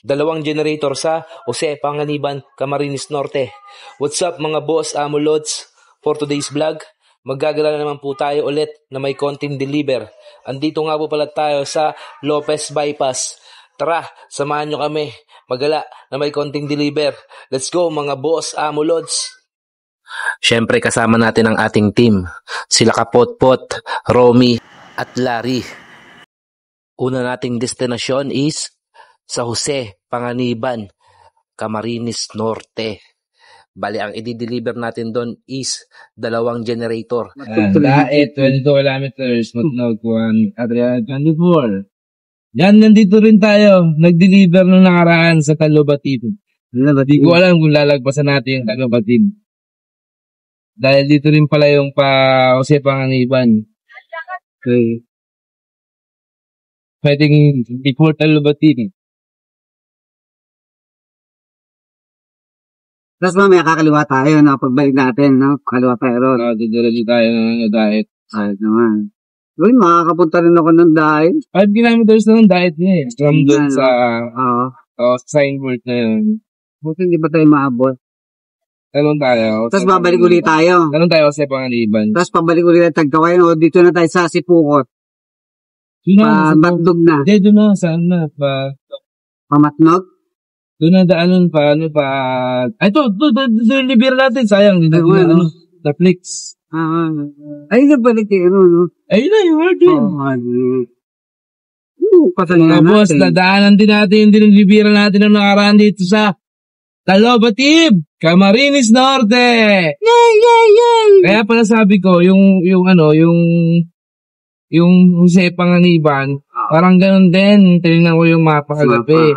Dalawang generator sa Jose Panganiban, Camarines Norte. What's up mga boss, amo lods? For today's vlog, maggagala naman po tayo ulit na may konting deliver. Andito nga po pala tayo sa Lopez Bypass. Tara, samahan nyo kami magala na may konting deliver. Let's go mga boss, amo lods! Siyempre kasama natin ang ating team. Sila Kapotpot, Romy at Larry. Una nating destinasyon is sa Jose Panganiban, Camarines Norte. Bali, ang i-deliver natin doon is 2 generator. Daet, 22 kilometers, Matnog 1, Adrian 24. Yan, nandito rin tayo. Nag-deliver nung nakaraan sa Talubatid. Hindi ko alam kung lalagpasan natin yung Talubatid. Dahil dito rin pala yung pa Jose Panganiban. Okay. Pwedeng before Talubatid. Tapos mamaya kakaliwa tayo, no? Pagbalik natin, no? Kaliwa tayo ron. Diretso tayo ng diet. Ayos naman. Uy, makakapunta rin ako ng diet. 5 kilometers na ng diet niya eh. From doon sa signboard na yun. Buti hindi ba tayo maabot? Tanong tayo. Tapos babalik ulit tayo. Tanong tayo sa Panganiban. Tapos pabalik ulit ang Tagkawayan, o dito na tayo sa Sipukot. Matnog na. Hindi, doon na. Saan na? Pamatnog? Doon na daanan pa, Ay, doon libir natin, sayang. Netflix. Ay, nabalik yung no? Ayun na, yung hard yun. Pasalingan natin. Tapos, nadaanan din natin, dinilibiran natin ang nakaraan dito sa Talubatib, Camarines Norte. Yay! Kaya pala sabi ko, yung Jose Panganiban, parang ganun din. Tinignan ko yung mapa kagabi.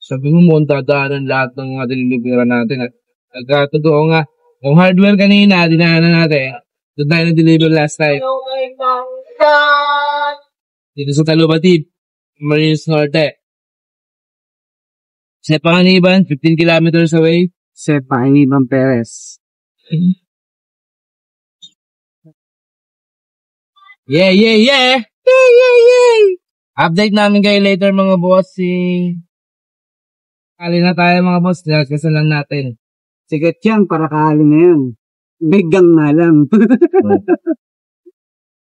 Sabi mo, dadaanan lahat ng mga dinilibiran natin. Totoo nga. Yung hardware kanina, dinaanan natin. Doon tayo na-deliver last time. Dito sa Talubatib, Camarines Norte. Sa Panganiban, 15 kilometers away. Sa Panganiban Perez. Yeah! Update namin kayo later mga bossing. Kali na tayo mga boss, kasi lang natin. Sigat yan, para kali na yan. Bigang na lang.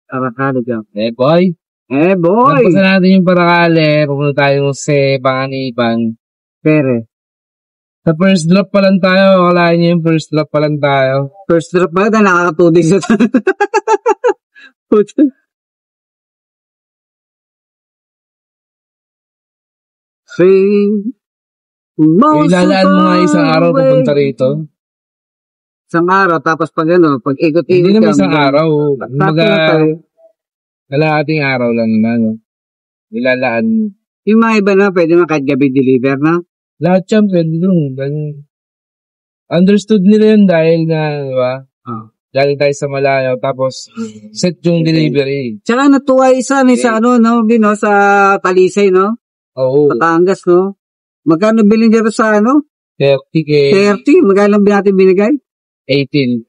Parakali ka. Boy. Nagpasa natin yung parakali, pupunta tayo sa Panganiban. Pere. Sa first drop pa lang tayo, akalain niyo yung first drop pa lang tayo. First drop ba? Nakaka-2 days na tayo. Ilalaan mo nga isang araw pupunta rito. Isang araw, tapos pag ikot-ikot. Hindi naman isang araw. Kalahating araw lang naman. Ilalaan mo. Yung mga iba na, pwede na kahit gabi deliver na? Lahat yan, pwede doon. Understood nila yun dahil nga, diba? Galing tayo sa malayo, tapos set yung delivery. Tsaka natuwa isa sa sa Talisay, no? Oo. Batangas, no? Magkano bilhin dito sa 30K. 30? Magkano natin binigay? 18.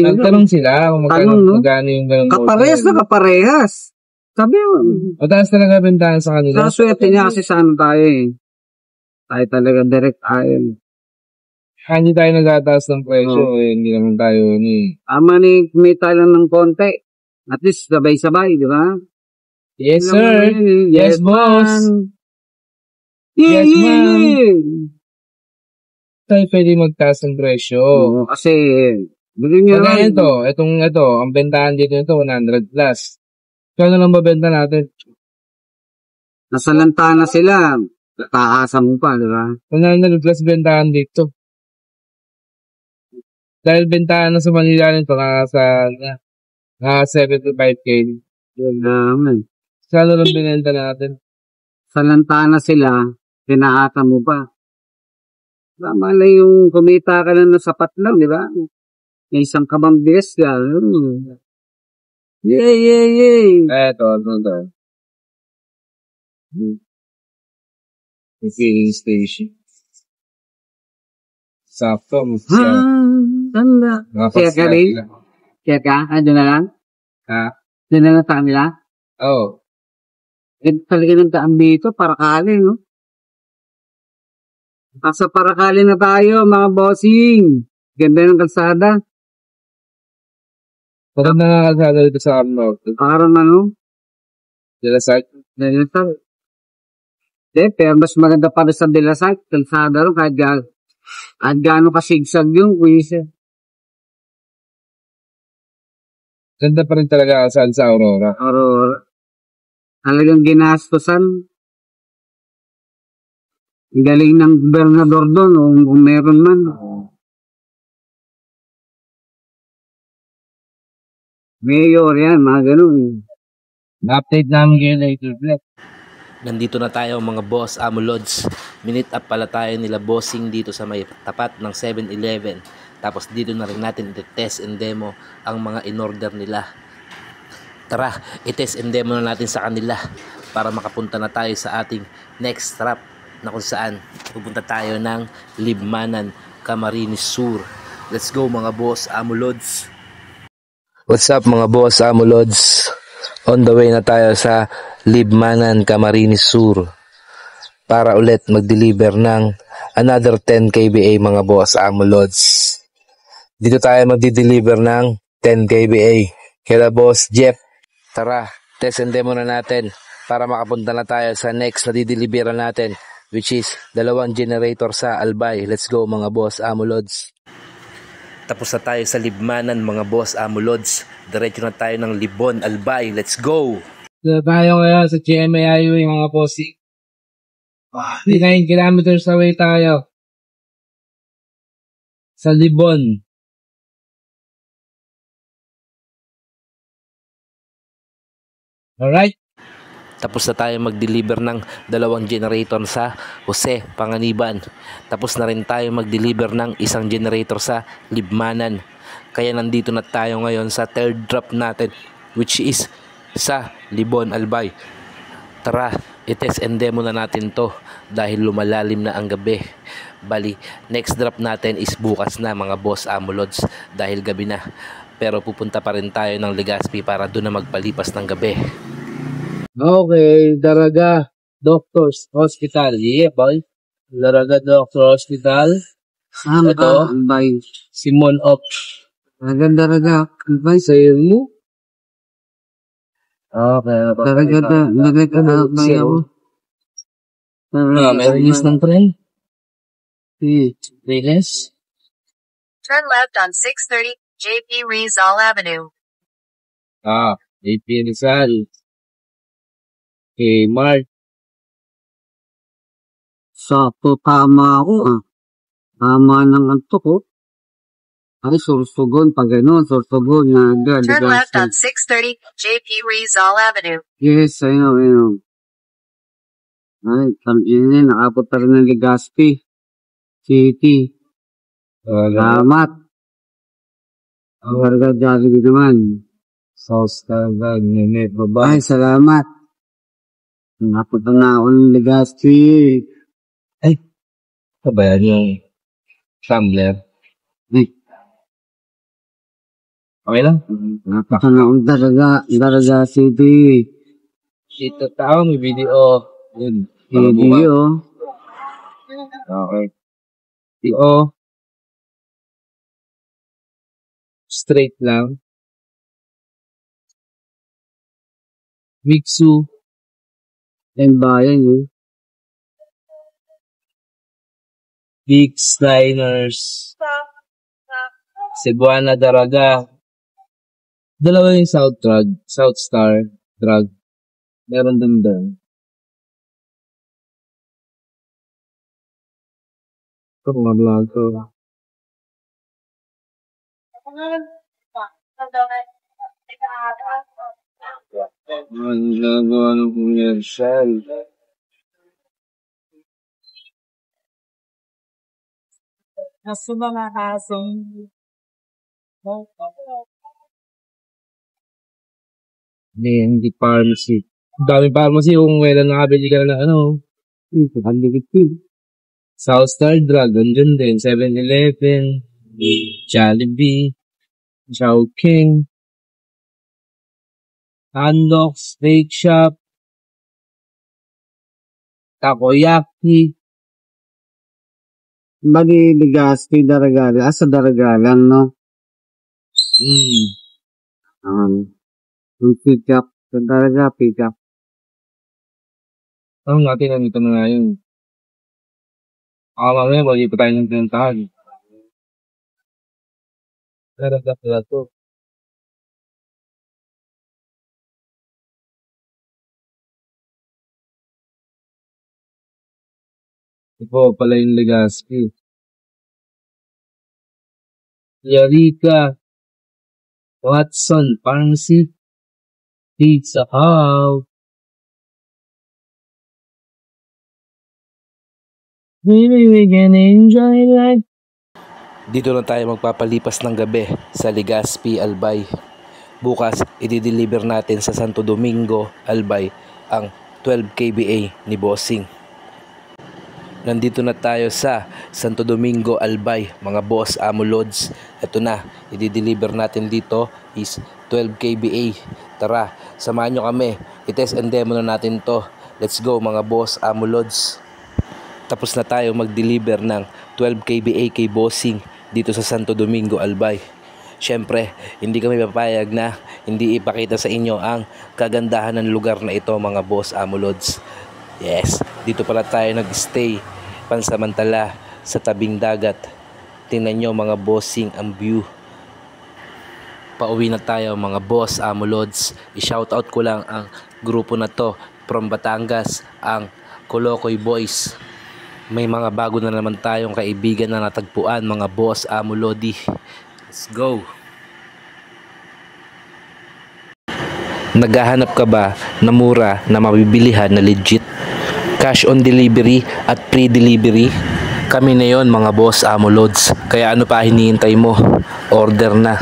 Nagtanong sila kung magkano yung ganun. Kaparehas. Sabi mo. Mataas talaga bentahan sa kanila. Swerte niya kasi sa tayo eh. Tayo talaga direct aisle. Hindi tayo nagtataas ng presyo hindi naman tayo Ama ni kumita lang ng konti. At least sabay-sabay, di ba? Yes, sir. Yes, boss. Yes, ma'am. Tayo pwede magtaas ng presyo. Kasi, bilhin nyo naman. Ito, ang bentahan dito ito, 100 plus. Kano lang babenta natin? Nasa lantana sila. Taasa mo pa, di ba? 100 plus bentahan dito. Dahil bentahan na sa Manila nito, nasa 75K. Yun naman. Kano lang binenta natin? Sa lantana sila, pinaasa mo pa. Tama lang yung kumita ka na sapat lang, di ba? May isang kabambes ka. Yay! Ito. Filling station. Sakto. Tanda. Kaya ka rin? Kaya ka? Doon na lang? Doon na lang sa kanila? Oo. Talaga ng daan dito, para kali, no? Nasa Paracali na tayo, mga bossing. Ganda ng kalsada. Parang nakakasada dito sa Arnold. Parang ano, De La Salle. Delasal. Pero mas maganda para sa Delasal. Kalsada rin, kahit gaano kasigsag yung kuisa. Ganda pa rin talaga saan sa Aurora. Or talagang ginastosan. Ang galing ng gobernador doon, kung meron man. Mayor yan, mga ganun. Na-update namin kayo later, Black. Nandito na tayo mga boss Amulods. Minute up pala tayo nila bossing dito sa may tapat ng 7-Eleven. Tapos dito na rin natin i-test and demo ang mga in-order nila. Tara, i-test and demo na natin sa kanila para makapunta na tayo sa ating next stop na kung saan pupunta tayo ng Libmanan, Camarines Sur. Let's go mga boss Amulods. What's up mga boss Amulods? On the way na tayo sa Libmanan, Camarines Sur para ulit mag-deliver ng another 10 kVA mga boss Amulods. Dito tayo magdi-deliver ng 10 kVA. Kaya boss Jeff, tara, test and demo na natin para makapunta na tayo sa next na dideliveran natin, which is 2 generator sa Albay. Let's go mga boss Amulods. Tapos na tayo sa Libmanan mga boss Amulods. Diretso na tayo ng Libon, Albay. Let's go! So, tayo ngayon sa GMA Highway mga posi. 9 kilometers away tayo. Sa Libon. Alright? Tapos na tayo mag-deliver ng 2 generator sa Jose, Panganiban. Tapos na rin tayo mag-deliver ng 1 generator sa Libmanan. Kaya nandito na tayo ngayon sa third drop natin, which is sa Libon, Albay. Tara, i-test and demo na natin to dahil lumalalim na ang gabi. Bali, next drop natin is bukas na mga boss Amulods dahil gabi na. Pero pupunta pa rin tayo ng Legazpi para doon na magpalipas ng gabi. Okay, Daraga Doctors Hospital. Yeah, boy. Daraga Doctor Hospital. Saan Ito? ka? Albay. Simon Op. Maganda raga. Albay. Sa'yo mo? Okay. Talaga na albay ako. May release ng tren? Release? Turn left on 630 JP Rizal Avenue. JP Rizal. Okay, Mark. Sakto, tama ako. Tama ng antok ko. Ay, Sorsogon. Pag gano'n, Sorsogon. Turn left on 630 JP Rizal Avenue. Yes, I know. Ay, tanginin. Nakapot pa rin ng Legazpi City. Salamat. Ang harga Jollibee naman. South Carolina, Nene, babae. Ay, salamat. Napunta na ako ng Legazpi. Kabayan yung Tumbler. Ay, Okay lang? napunta na akong Daraga City. Dito tao, may video. Yun. Video. Okay. Video. Straight lang. Mixu. Yung bayan yun. Big Liners. Cebuana Daraga. Dalawa yung South Star drug. Meron din doon. Ito mga vlog ko. Ang ginagawa ng commercial. Nasa mga kasong Hindi pharmacy. Ang daming pharmacy kung kailan nakabili ka na ano. Pagdikit yun. South Star Drug, andun din. 7-Eleven, Jollibee, Chowking, Andox, Steak Shop, Takoyaki, Bali, Legazpi, Daragala. Sa Daragalan, no? Yung pick up. Sa Daraga, pick up. Ano natin, nandito na nga yun. Mamaya, wali pa tayo ng tinantahan. Daragap na to. Ito pala yung Legazpi. Yarika. Watson Pharmacy. Pizza Hut. Maybe we can enjoy life. Dito na tayo magpapalipas ng gabi sa Legazpi, Albay. Bukas, i-deliver natin sa Santo Domingo, Albay, ang 12 kBA ni Bossing. Nandito na tayo sa Santo Domingo, Albay, mga boss, amo, lods. Ito na, i-deliver natin dito is 12 kBA. Tara, samahan nyo kami. I-test and demo na natin to. Let's go mga boss, amo, lods. Tapos na tayo mag-deliver ng 12 kBA kay Bossing dito sa Santo Domingo, Albay. Syempre, hindi kami papayag na hindi ipakita sa inyo ang kagandahan ng lugar na ito mga boss, amo, lods. Yes, dito pala tayo nag-stay pansamantala sa tabing dagat. Tingnan nyo mga bossing ang view. Pauwi na tayo mga boss, amo, lods. I-shoutout ko lang ang grupo na to from Batangas, ang Kolokoy Boys. May mga bago na naman tayong kaibigan na natagpuan mga boss, amo, lodi. Let's go. Naghahanap ka ba na mura na mabibilihan na legit? Cash on delivery at pre-delivery? Kami na yon mga boss, amo, lods. Kaya ano pa hinihintay mo? Order na.